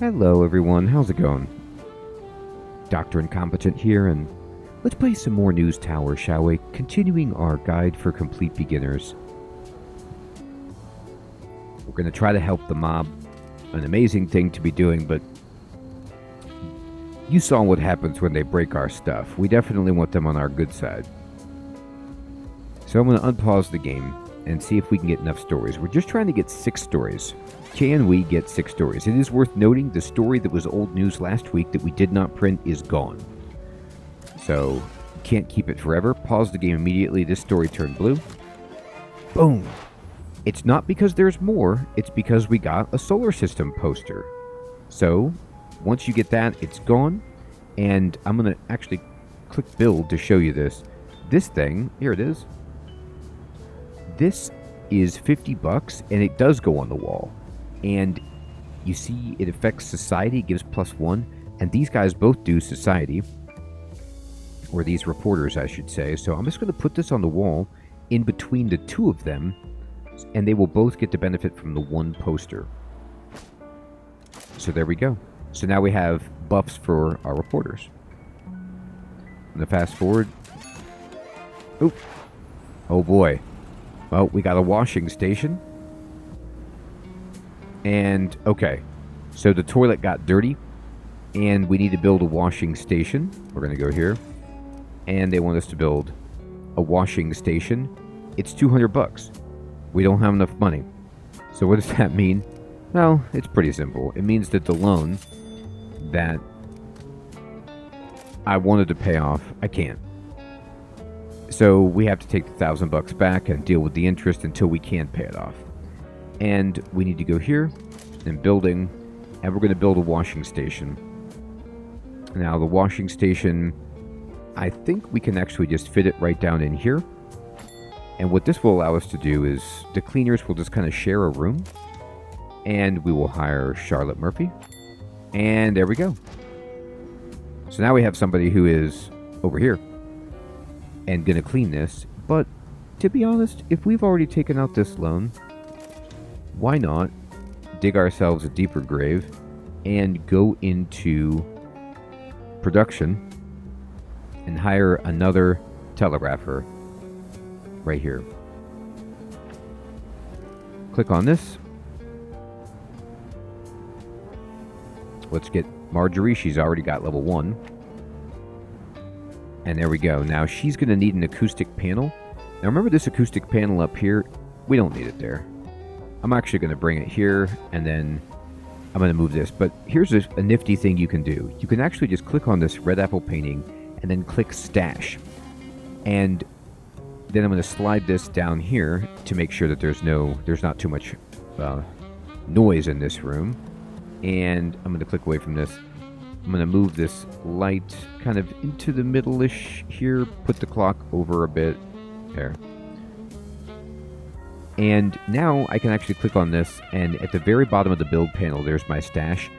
Hello everyone, how's it going? Dr. Incompetent here, and let's play some more News Tower, shall we? Continuing our guide for complete beginners. We're going to try to help the mob. An amazing thing to be doing, but you saw what happens when they break our stuff. We definitely want them on our good side. So I'm going to unpause the game and see if we can get enough stories. We're just trying to get 6 stories. Can we get 6 stories? It is worth noting the story that was old news last week that we did not print is gone. So, can't keep it forever. Pause the game immediately. This story turned blue. Boom! It's not because there's more, it's because we got a solar system poster. So, once you get that, it's gone. And I'm going to actually click build to show you this. This thing, here it is. This is $50 and it does go on the wall. And you see it affects society, gives +1, and these guys both do society, or these reporters I should say. So I'm just going to put this on the wall in between the two of them, and they will both get the benefit from the one poster. So there we go. So now we have buffs for our reporters. I'm going to fast forward. Oop. Oh boy. Well, we got a washing station. And, okay, so the toilet got dirty, and we need to build a washing station. We're going to go here, and they want us to build a washing station. It's $200. We don't have enough money. So what does that mean? Well, it's pretty simple. It means that the loan that I wanted to pay off, I can't. So we have to take the $1,000 back and deal with the interest until we can pay it off. And we need to go here and building, and we're going to build a washing station. Now the washing station, I think we can actually just fit it right down in here. And what this will allow us to do is the cleaners will just kind of share a room, and we will hire Charlotte Murphy. And there we go. So now we have somebody who is over here and going to clean this. But to be honest, if we've already taken out this loan, why not dig ourselves a deeper grave and go into production and hire another telegrapher right here. Click on this. Let's get Marjorie. She's already got level 1. And there we go. Now she's going to need an acoustic panel. Now remember this acoustic panel up here? We don't need it there. I'm actually going to bring it here, and then I'm going to move this. But here's a nifty thing you can do. You can actually just click on this red apple painting, and then click stash. And then I'm going to slide this down here to make sure that there's not too much noise in this room. And I'm going to click away from this. I'm going to move this light kind of into the middle-ish here. Put the clock over a bit. There. And now I can actually click on this, and at the very bottom of the build panel, there's my stash.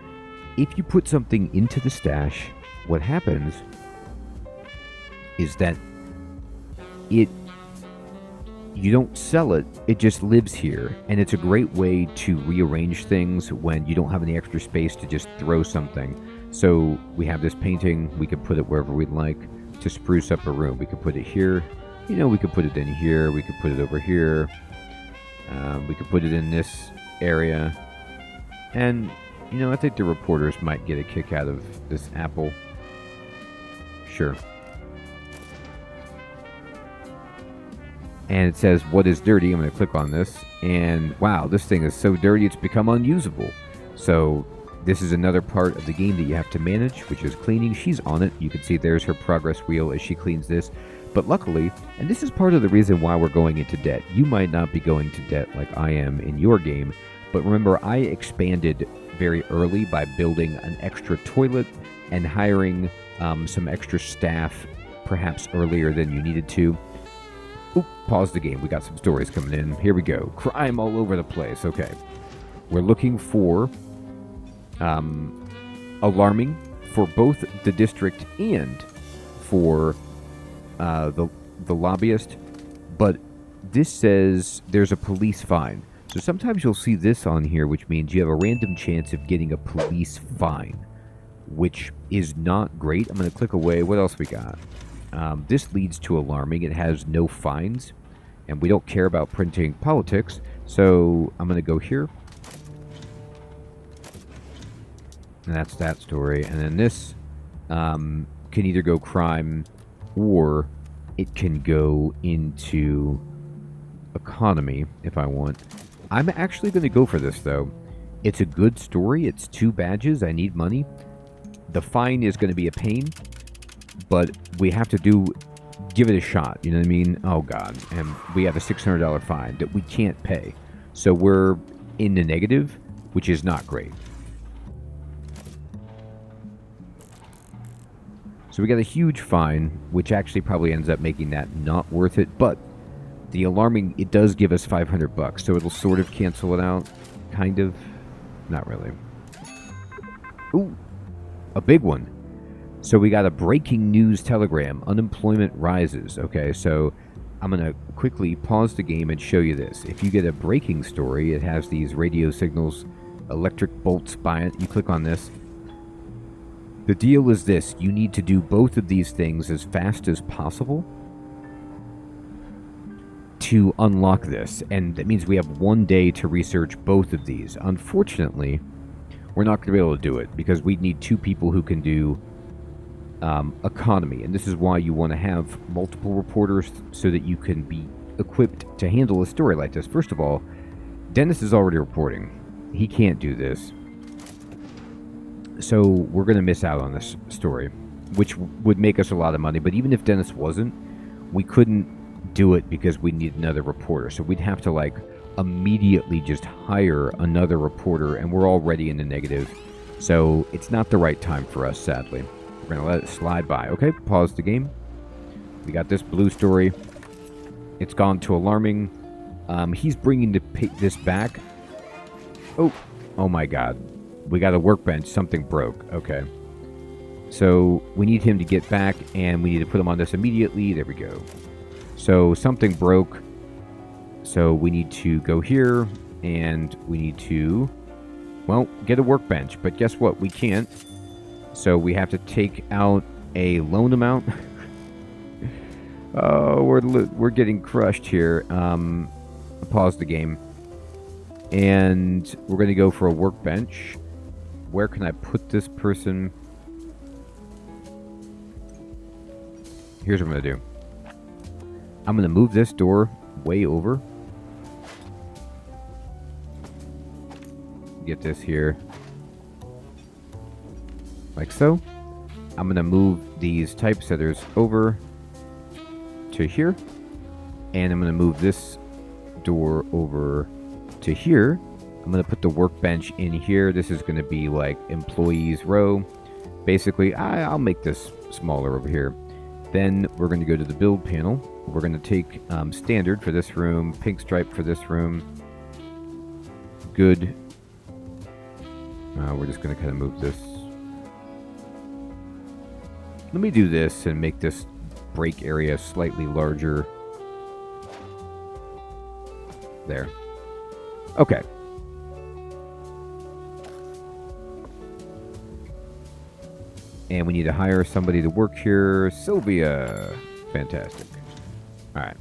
If you put something into the stash, what happens is that you don't sell it, it just lives here. And it's a great way to rearrange things when you don't have any extra space to just throw something. So we have this painting, we could put it wherever we'd like to spruce up a room. We could put it here, we could put it in here, we could put it over here. We could put it in this area. And, I think the reporters might get a kick out of this apple. Sure. And it says, what is dirty? I'm going to click on this. And, wow, this thing is so dirty it's become unusable. So, this is another part of the game that you have to manage, which is cleaning. She's on it. You can see there's her progress wheel as she cleans this. But luckily, and this is part of the reason why we're going into debt. You might not be going to debt like I am in your game, but remember, I expanded very early by building an extra toilet and hiring some extra staff, perhaps earlier than you needed to. Oop, pause the game. We got some stories coming in. Here we go. Crime all over the place. Okay. We're looking for alarming for both the district and for the lobbyist, but this says there's a police fine. So sometimes you'll see this on here, which means you have a random chance of getting a police fine, which is not great. I'm going to click away. What else we got? This leads to alarming. It has no fines, and we don't care about printing politics. So I'm going to go here. And that's that story. And then this can either go crime or it can go into economy if I want. I'm actually going to go for this, though. It's a good story. It's 2 badges. I need money. The fine is going to be a pain, but we have to give it a shot. You know what I mean? Oh, God. And we have a $600 fine that we can't pay. So we're in the negative, which is not great. So we got a huge fine, which actually probably ends up making that not worth it, but the alarming, it does give us $500, so it'll sort of cancel it out. Kind of. Not really. Ooh, a big one. So we got a breaking news telegram. Unemployment rises. Okay, so I'm going to quickly pause the game and show you this. If you get a breaking story, it has these radio signals, electric bolts by it. You click on this. The deal is this. You need to do both of these things as fast as possible to unlock this, and that means we have 1 day to research both of these. Unfortunately, we're not going to be able to do it because we need 2 people who can do economy, and this is why you want to have multiple reporters so that you can be equipped to handle a story like this. First of all, Dennis is already reporting. He can't do this, so we're going to miss out on this story, which would make us a lot of money. But even if Dennis wasn't, we couldn't do it because we need another reporter. So we'd have to like immediately just hire another reporter, and we're already in the negative. So it's not the right time for us, sadly. We're going to let it slide by. Okay, pause the game. We got this blue story. It's gone to alarming. He's bringing this back. Oh my God. We got a workbench. Something broke. Okay. So we need him to get back, and we need to put him on this immediately. There we go. So something broke. So we need to go here, and we need to, well, get a workbench. But guess what? We can't. So we have to take out a loan amount. Oh, we're getting crushed here. Pause the game. And we're going to go for a workbench. Where can I put this person? Here's what I'm going to do. I'm going to move this door way over. Get this here. Like so. I'm going to move these typesetters over to here. And I'm going to move this door over to here. I'm going to put the workbench in here. This is going to be like employees row. Basically, I'll make this smaller over here. Then we're going to go to the build panel. We're going to take standard for this room, pink stripe for this room. Good. We're just going to kind of move this. Let me do this and make this break area slightly larger. There. Okay. And we need to hire somebody to work here. Sylvia. Fantastic. All right.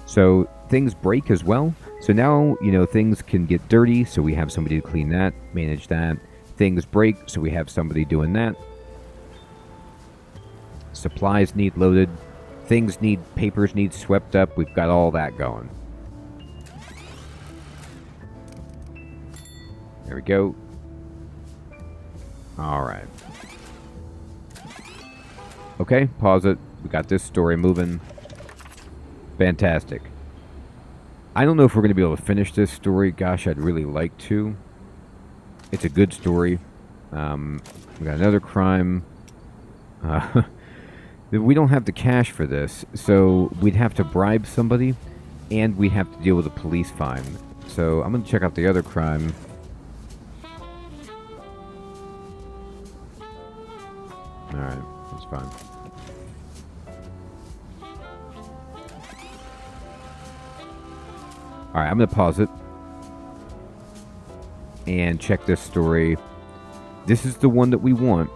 So things break as well. So now, things can get dirty. So we have somebody to clean that, manage that. Things break. So we have somebody doing that. Supplies need loaded. Papers need swept up. We've got all that going. There we go. All right. Okay, pause it. We got this story moving. Fantastic. I don't know if we're going to be able to finish this story. Gosh, I'd really like to. It's a good story. We got another crime. We don't have the cash for this, so we'd have to bribe somebody, and we'd have to deal with a police fine. So I'm going to check out the other crime. Alright, that's fine. All right, I'm going to pause it and check this story. This is the one that we want.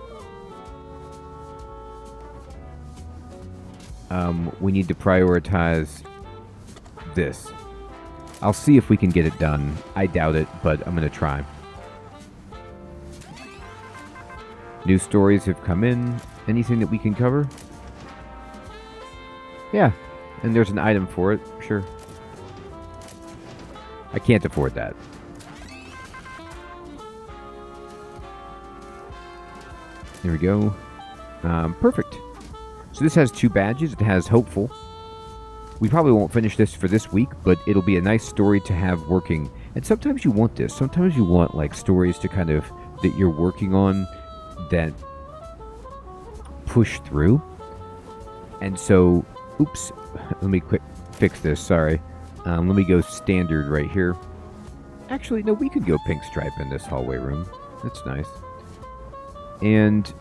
We need to prioritize this. I'll see if we can get it done. I doubt it, but I'm going to try. New stories have come in. Anything that we can cover? Yeah, and there's an item for it. Sure. I can't afford that. There we go. Perfect. So this has 2 badges. It has hopeful. We probably won't finish this for this week, but it'll be a nice story to have working. And sometimes you want this. Sometimes you want like stories to kind of that you're working on that push through. And so, oops, let me quick fix this. Sorry. Let me go standard right here. Actually, no, we could go pink stripe in this hallway room. That's nice. And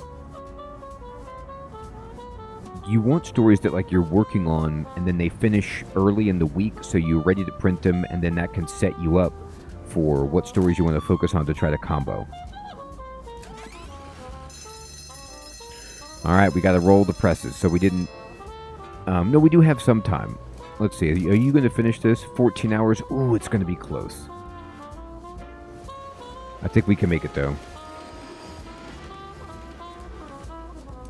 you want stories that like you're working on and then they finish early in the week so you're ready to print them, and then that can set you up for what stories you want to focus on to try to combo. Alright, we got to roll the presses. So we didn't... no, we do have some time. Let's see. Are you going to finish this? 14 hours? Ooh, it's going to be close. I think we can make it, though.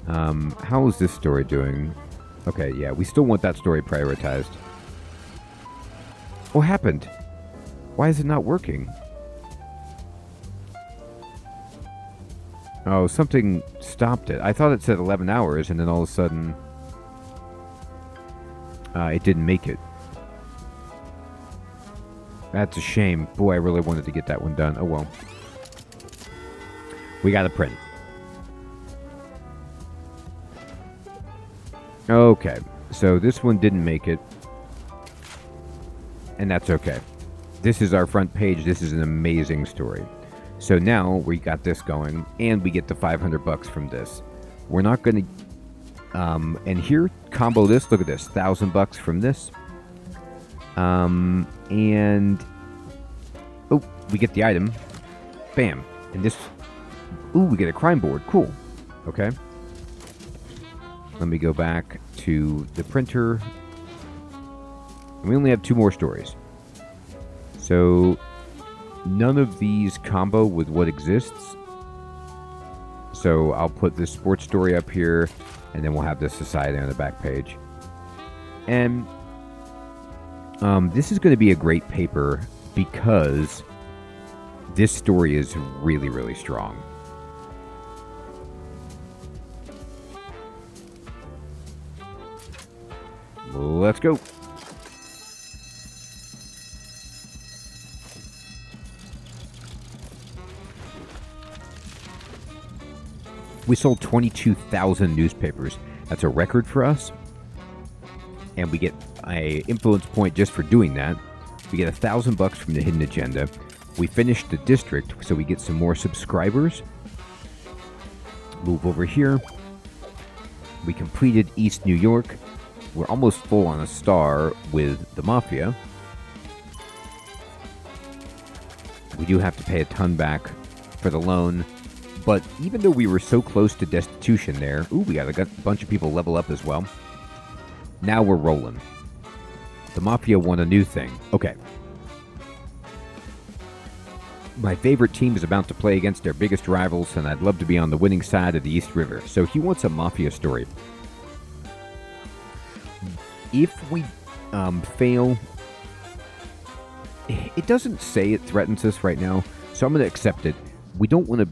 How is this story doing? Okay, yeah, we still want that story prioritized. What happened? Why is it not working? Oh, something stopped it. I thought it said 11 hours, and then all of a sudden... it didn't make it. That's a shame. Boy, I really wanted to get that one done. Oh, well. We got to print. Okay, so this one didn't make it. And that's okay. This is our front page. This is an amazing story. So now we got this going, and we get the $500 from this. We're not going to... and here, combo this. Look at this. $1,000 from this. And... oh, we get the item. Bam. And this... ooh, we get a crime board. Cool. Okay. Let me go back to the printer. And we only have 2 more stories. So, none of these combo with what exists. So, I'll put this sports story up here, and then we'll have the society on the back page. And this is going to be a great paper because this story is really, really strong. Let's go. We sold 22,000 newspapers. That's a record for us. And we get a influence point just for doing that. We get $1,000 from the Hidden Agenda. We finished the district, so we get some more subscribers. Move over here. We completed East New York. We're almost full on a star with the Mafia. We do have to pay a ton back for the loan. But even though we were so close to destitution there... ooh, we got a bunch of people level up as well. Now we're rolling. The Mafia want a new thing. Okay. My favorite team is about to play against their biggest rivals, and I'd love to be on the winning side of the East River. So he wants a Mafia story. If we fail, it doesn't say it threatens us right now, so I'm going to accept it. We don't want to,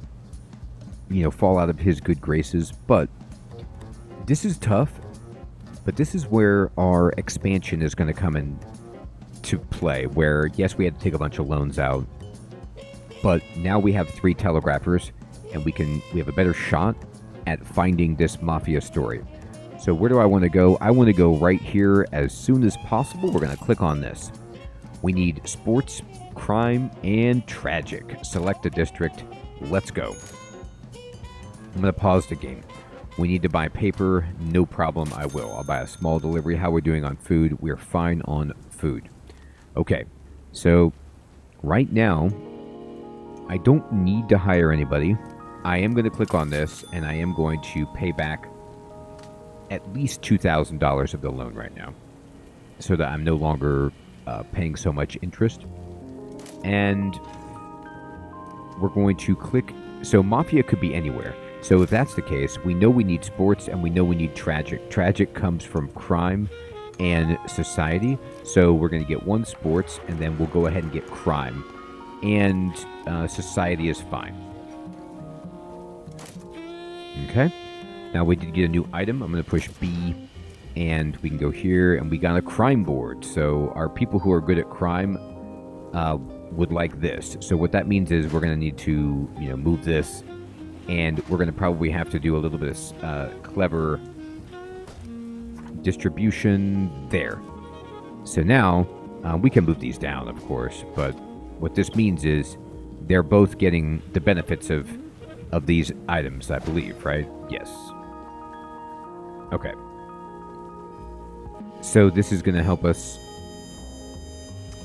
fall out of his good graces, but this is tough. But this is where our expansion is going to come in to play, where, yes, we had to take a bunch of loans out, but now we have 3 telegraphers, and we have a better shot at finding this Mafia story. So where do I want to go? I want to go right here as soon as possible. We're going to click on this. We need sports, crime, and tragic. Select a district. Let's go. I'm going to pause the game. We need to buy paper. No problem. I will. I'll buy a small delivery. How are we doing on food? We're fine on food. Okay. So right now, I don't need to hire anybody. I am going to click on this, and I am going to pay back at least $2,000 of the loan right now, so that I'm no longer paying so much interest. And we're going to click. So Mafia could be anywhere. So if that's the case, we know we need sports and we know we need tragic. Tragic comes from crime and society. So we're going to get one sports, and then we'll go ahead and get crime. And society is fine. Okay. Now we did get a new item. I'm going to push B, and we can go here, and we got a crime board. So our people who are good at crime would like this. So what that means is we're going to need to, move this, and we're going to probably have to do a little bit of clever distribution there. So now we can move these down, of course, but what this means is they're both getting the benefits of these items, I believe, right? Yes. Okay. So this is going to help us.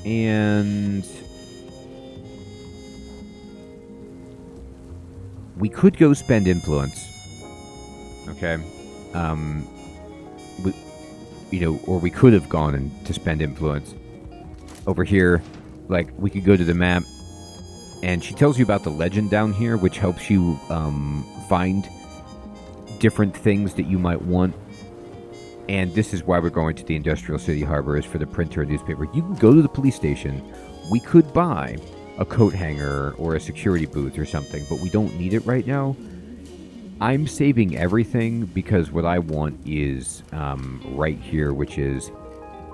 And we could go spend influence. Okay. Or we could have gone to spend influence. Over here, like, we could go to the map, and she tells you about the legend down here, which helps you find different things that you might want. And this is why we're going to the Industrial City Harbor, is for the printer and newspaper. You can go to the police station. We could buy a coat hanger or a security booth or something, but we don't need it right now. I'm saving everything because what I want is right here, which is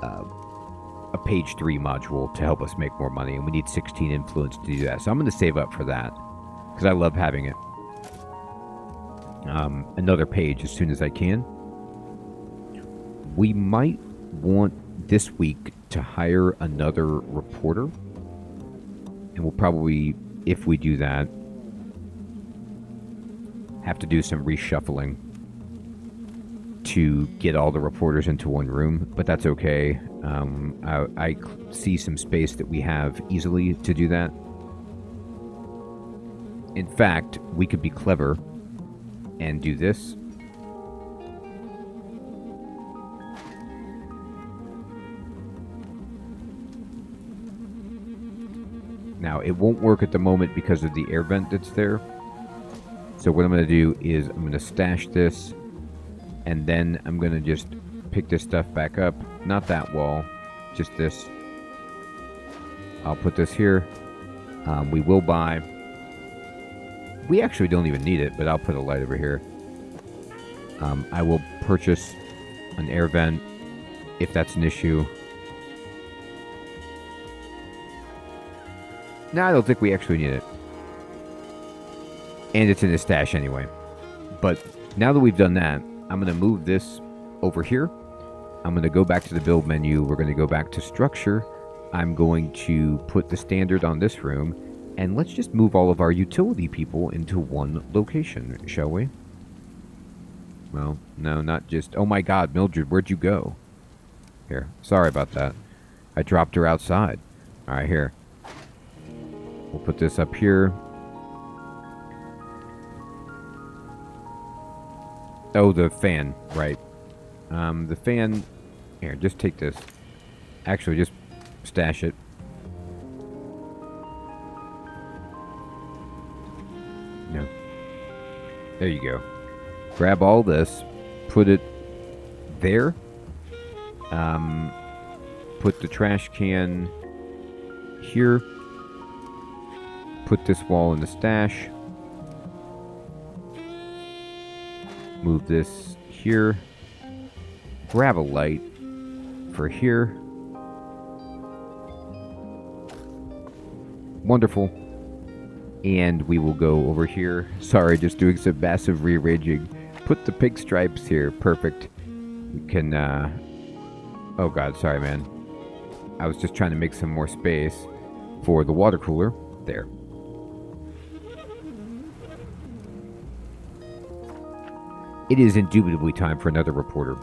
a page 3 module to help us make more money, and we need 16 influence to do that. So I'm going to save up for that because I love having it. Another page as soon as I can. We might want this week to hire another reporter, and we'll probably, if we do that, have to do some reshuffling to get all the reporters into one room, but that's okay. I see some space that we have easily to do that. In fact, we could be clever and do this. Now, it won't work at the moment because of the air vent that's there. So what I'm going to do is I'm going to stash this, and then I'm going to just pick this stuff back up. Not that wall, just this. I'll put this here. We will buy. We actually don't even need it, but I'll put a light over here. I will purchase an air vent if that's an issue. No, I don't think we actually need it. And it's in the stash anyway. But now that we've done that, I'm going to move this over here. I'm going to go back to the build menu. We're going to go back to structure. I'm going to put the standard on this room. And let's just move all of our utility people into one location, shall we? Well, no, not just... Oh my god, Mildred, where'd you go? Here, sorry about that. I dropped her outside. Alright, here. We'll put this up here. Oh, the fan, right. The fan... Here, just take this. Actually, just stash it. No. There you go. Grab all this. Put it there. Put the trash can here. Put this wall in the stash. Move this here. Grab a light for here. Wonderful. And we will go over here. Sorry, just doing some massive rearranging. Put the pink stripes here. Perfect. We can, oh god, sorry, man. I was just trying to make some more space for the water cooler. There. It is indubitably time for another reporter.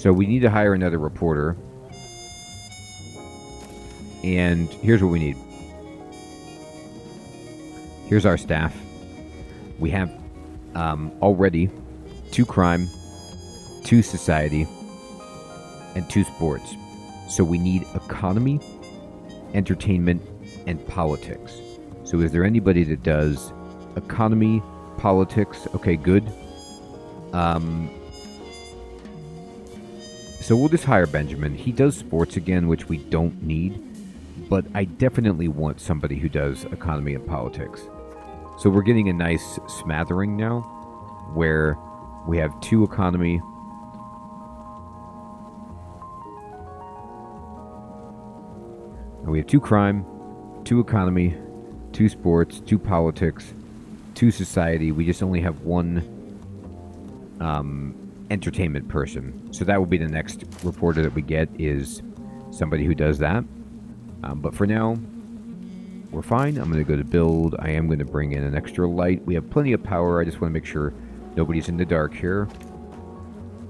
So we need to hire another reporter. And here's what we need. Here's our staff. We have already 2 crime, 2 society, and 2 sports. So we need economy, entertainment, and politics. So is there anybody that does economy, politics? Okay, good. So we'll just hire Benjamin. He does sports again, which we don't need. But I definitely want somebody who does economy and politics. So we're getting a nice smattering now, where we have 2 economy, and we have 2 crime, 2 economy, 2 sports, 2 politics, 2 society. We just only have 1 entertainment person. So that will be the next reporter that we get, is somebody who does that. But for now, we're fine. I'm going to go to build. I am going to bring in an extra light. We have plenty of power. I just want to make sure nobody's in the dark here.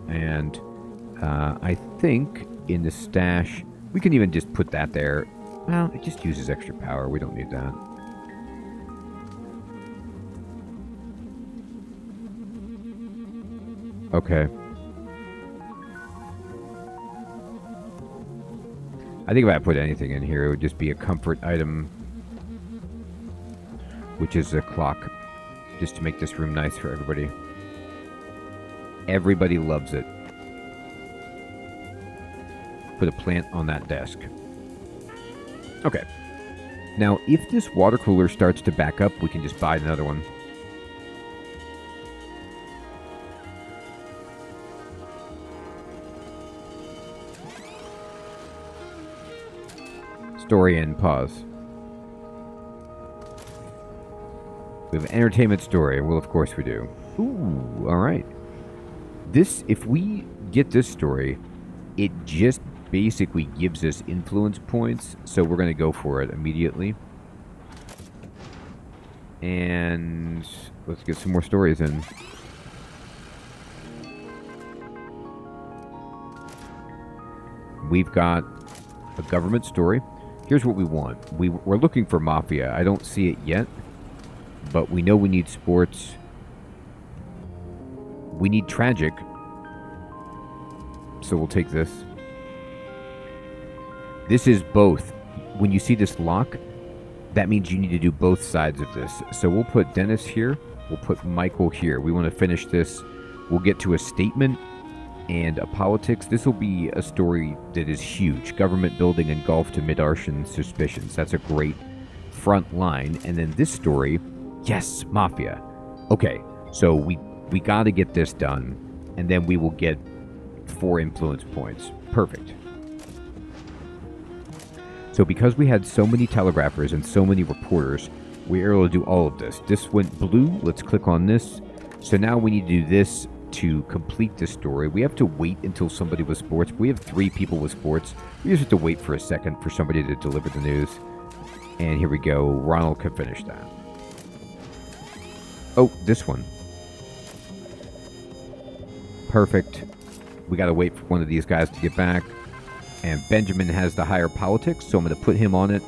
And I think in the stash, we can even just put that there. Well, it just uses extra power. We don't need that. Okay. I think if I put anything in here, it would just be a comfort item, which is a clock, just to make this room nice for everybody. Everybody loves it. Put a plant on that desk. Okay. Now, if this water cooler starts to back up, we can just buy another one. Story and pause. We have an entertainment story. Well, of course we do. Ooh, alright. This, if we get this story, it just basically gives us influence points, so we're going to go for it immediately. And let's get some more stories in. We've got a government story. Here's what we want. We're looking for mafia. I don't see it yet, but we know we need sports. We need tragic, so we'll take this. This is both. When you see this lock, that means you need to do both sides of this. So we'll put Dennis here. We'll put Michael here. We want to finish this. We'll get to a statement and a politics. This will be a story that is huge. Government building engulfed to mid-Artian suspicions. That's a great front line. And then this story, yes, mafia. Okay, so we got to get this done, and then we will get 4 influence points. Perfect. So because we had so many telegraphers and so many reporters, we were able to do all of this. This went blue. Let's click on this. So now we need to do this to complete this story. We have to wait until somebody with sports. We have 3 people with sports. We just have to wait for a second for somebody to deliver the news. And here we go. Ronald can finish that. Oh, this one. Perfect. We got to wait for one of these guys to get back. And Benjamin has the higher politics, so I'm going to put him on it.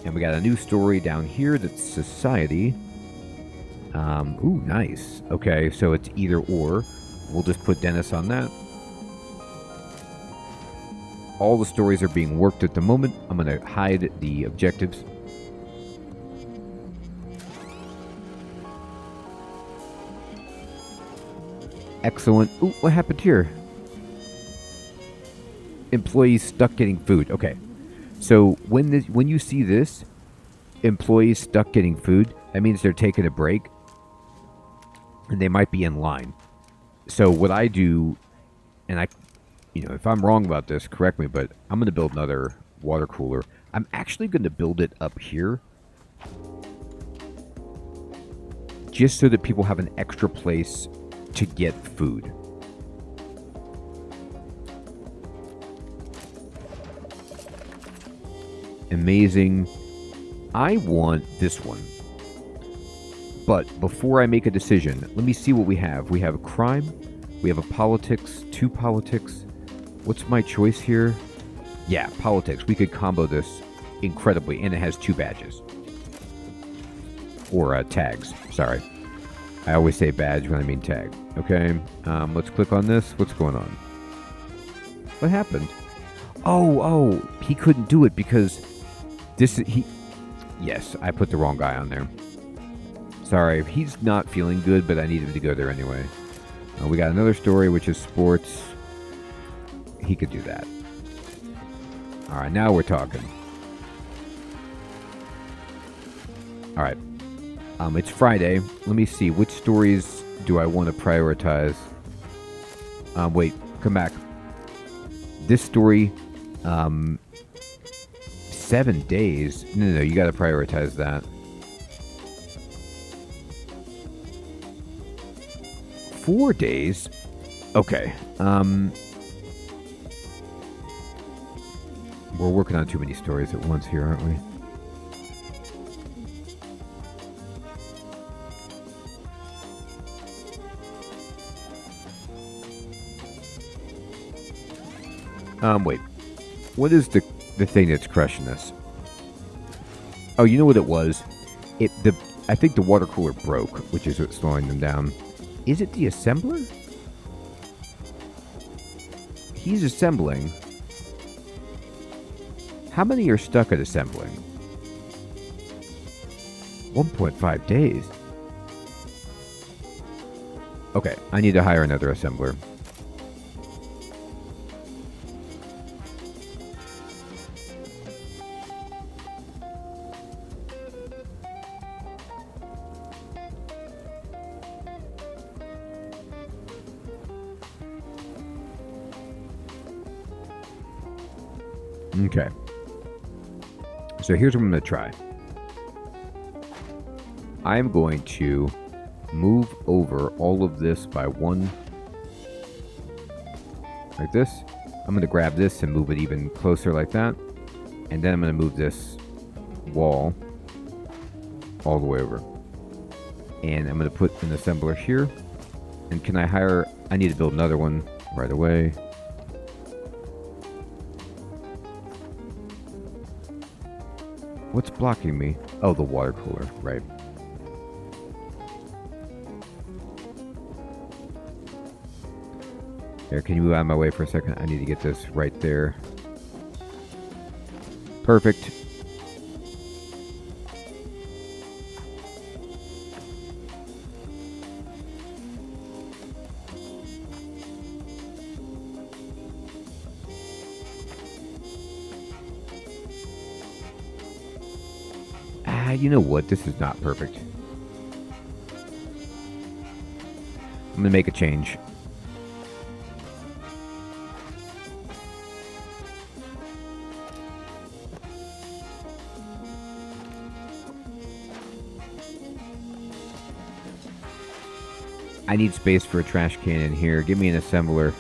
And we got a new story down here that's society. Ooh, nice. Okay, so it's either or. We'll just put Dennis on that. All the stories are being worked at the moment. I'm going to hide the objectives. Excellent. Ooh, what happened here? Employees stuck getting food. Okay. So when you see this, employees stuck getting food, that means they're taking a break. And they might be in line. So what I do, and if I'm wrong about this, correct me, but I'm going to build another water cooler. I'm actually going to build it up here, just so that people have an extra place to get food. Amazing. I want this one. But before I make a decision, let me see what we have. We have crime. We have a politics, 2 politics. What's my choice here? Yeah, politics. We could combo this incredibly, and it has 2 badges. Or tags, sorry. I always say badge when I mean tag. Okay, let's click on this. What's going on? What happened? Oh, he couldn't do it because yes, I put the wrong guy on there. Sorry, he's not feeling good, but I need him to go there anyway. We got another story, which is sports. He could do that. All right, now we're talking. All right. It's Friday. Let me see. Which stories do I want to prioritize? Wait, come back. This story, 7 days. No, you got to prioritize that. 4 days? Okay. We're working on too many stories at once here, aren't we? Wait. What is the thing that's crushing this? Oh, you know what it was? I think the water cooler broke, which is what's slowing them down. Is it the assembler? He's assembling. How many are stuck at assembling? 1.5 days. Okay, I need to hire another assembler. Okay. So here's what I'm going to try. I'm going to move over all of this by 1. Like this. I'm going to grab this and move it even closer like that. And then I'm going to move this wall all the way over. And I'm going to put an assembler here. And can I hire... I need to build another one right away. What's blocking me? Oh, the water cooler, right. Here, can you move out of my way for a second? I need to get this right there. Perfect. You know what? This is not perfect. I'm going to make a change. I need space for a trash can in here. Give me an assembler.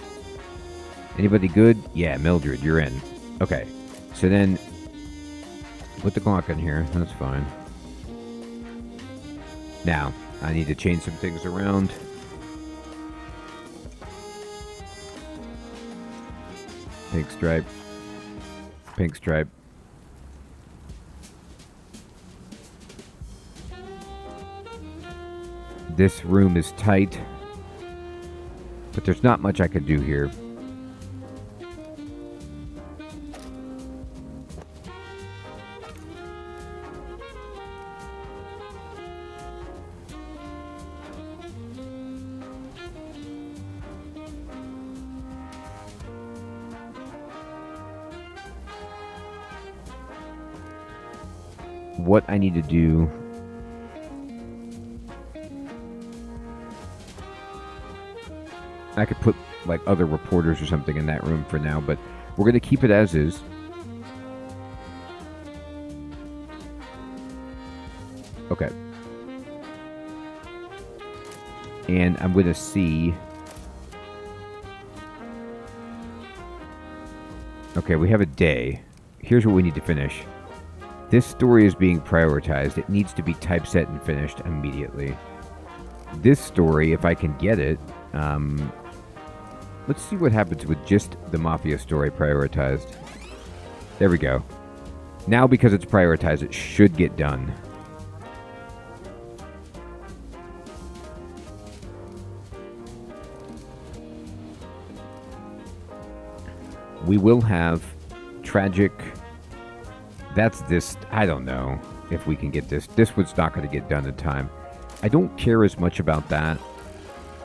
Anybody good? Yeah, Mildred, you're in. Okay. So then, put the clock in here. That's fine. Now, I need to change some things around. Pink stripe. Pink stripe. This room is tight, but there's not much I could do here. What I need to do... I could put like other reporters or something in that room for now, but we're going to keep it as is. Okay. And I'm going to see... Okay, we have a day. Here's what we need to finish. This story is being prioritized. It needs to be typeset and finished immediately. This story, if I can get it, Let's see what happens with just the Mafia story prioritized. There we go. Now, because it's prioritized, it should get done. We will have tragic. That's this. I don't know if we can get this. This one's not going to get done in time. I don't care as much about that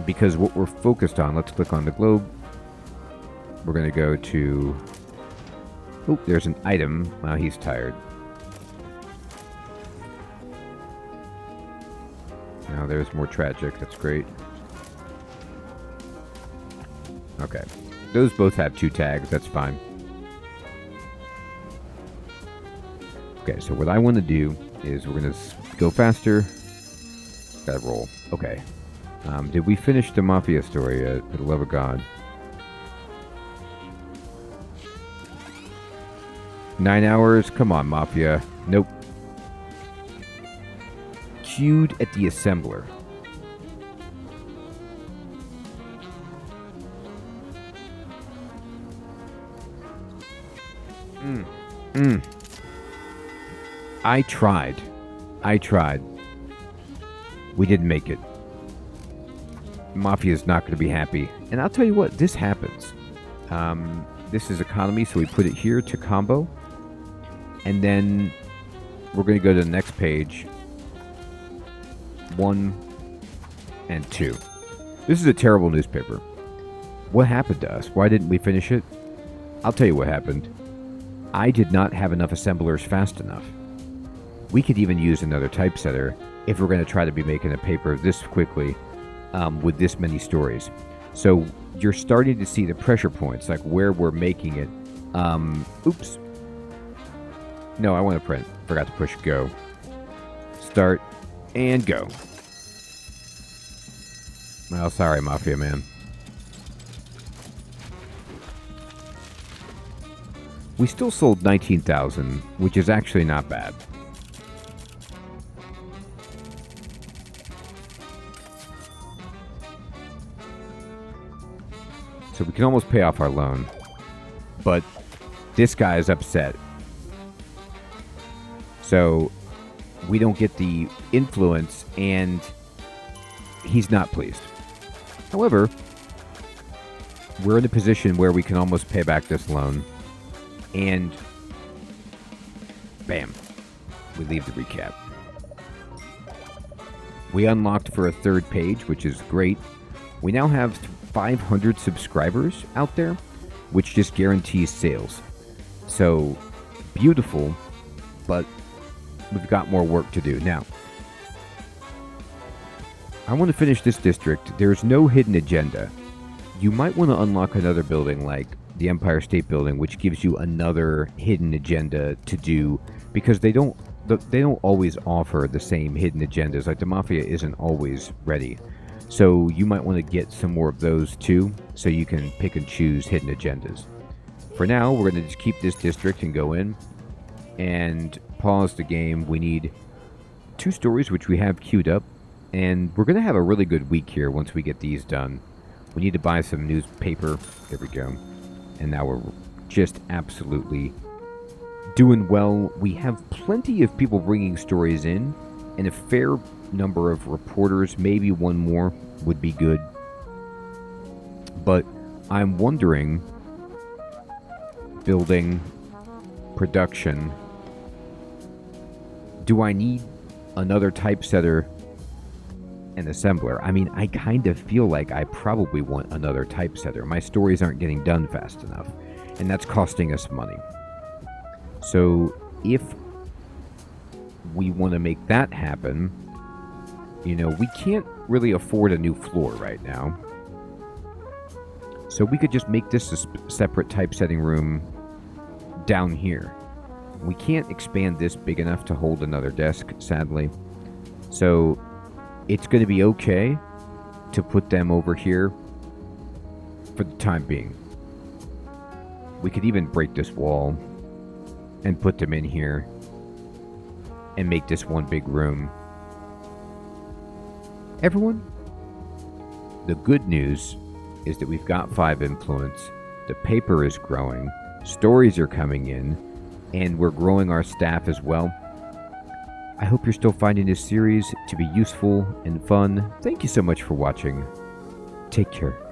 because what we're focused on. Let's click on the globe. We're going to go to. Oh, there's an item. Wow, he's tired. Now there's more tragic. That's great. Okay. Those both have 2 tags. That's fine. Okay, so what I want to do is we're going to go faster. Gotta roll. Okay. Did we finish the Mafia story yet? For the love of God. 9 hours? Come on, Mafia. Nope. Queued at the assembler. I tried. We didn't make it. Mafia's not going to be happy. And I'll tell you what, this happens. This is economy, so we put it here to combo. And then we're going to go to the next page. 1 and 2. This is a terrible newspaper. What happened to us? Why didn't we finish it? I'll tell you what happened. I did not have enough assemblers fast enough. We could even use another typesetter if we're going to try to be making a paper this quickly with this many stories. So you're starting to see the pressure points, like where we're making it. Oops. No, I want to print. Forgot to push go. Start and go. Well, sorry, Mafia man. We still sold 19,000, which is actually not bad. So we can almost pay off our loan. But this guy is upset. So we don't get the influence and he's not pleased. However, we're in a position where we can almost pay back this loan. And bam, we leave the recap. We unlocked for a 3rd page, which is great. We now have 500 subscribers out there, which just guarantees sales. So beautiful, but we've got more work to do. Now, I want to finish this district. There's no hidden agenda. You might want to unlock another building like the Empire State Building, which gives you another hidden agenda to do, because they don't always offer the same hidden agendas. Like the Mafia isn't always ready. So you might want to get some more of those too, so you can pick and choose hidden agendas. For now, we're going to just keep this district and go in and pause the game. We need 2 stories, which we have queued up, and we're going to have a really good week here once we get these done. We need to buy some newspaper. There we go. And now we're just absolutely doing well. We have plenty of people bringing stories in, and a fair number of reporters. Maybe one more would be good. But I'm wondering, building, production, do I need another typesetter and assembler? I mean, I kind of feel like I probably want another typesetter. My stories aren't getting done fast enough, and that's costing us money. So if we want to make that happen, you know, we can't really afford a new floor right now. So we could just make this a separate typesetting room down here. We can't expand this big enough to hold another desk, sadly. So it's going to be okay to put them over here for the time being. We could even break this wall and put them in here and make this one big room. Everyone, the good news is that we've got 5 influence, the paper is growing, stories are coming in, and we're growing our staff as well. I hope you're still finding this series to be useful and fun. Thank you so much for watching. Take care.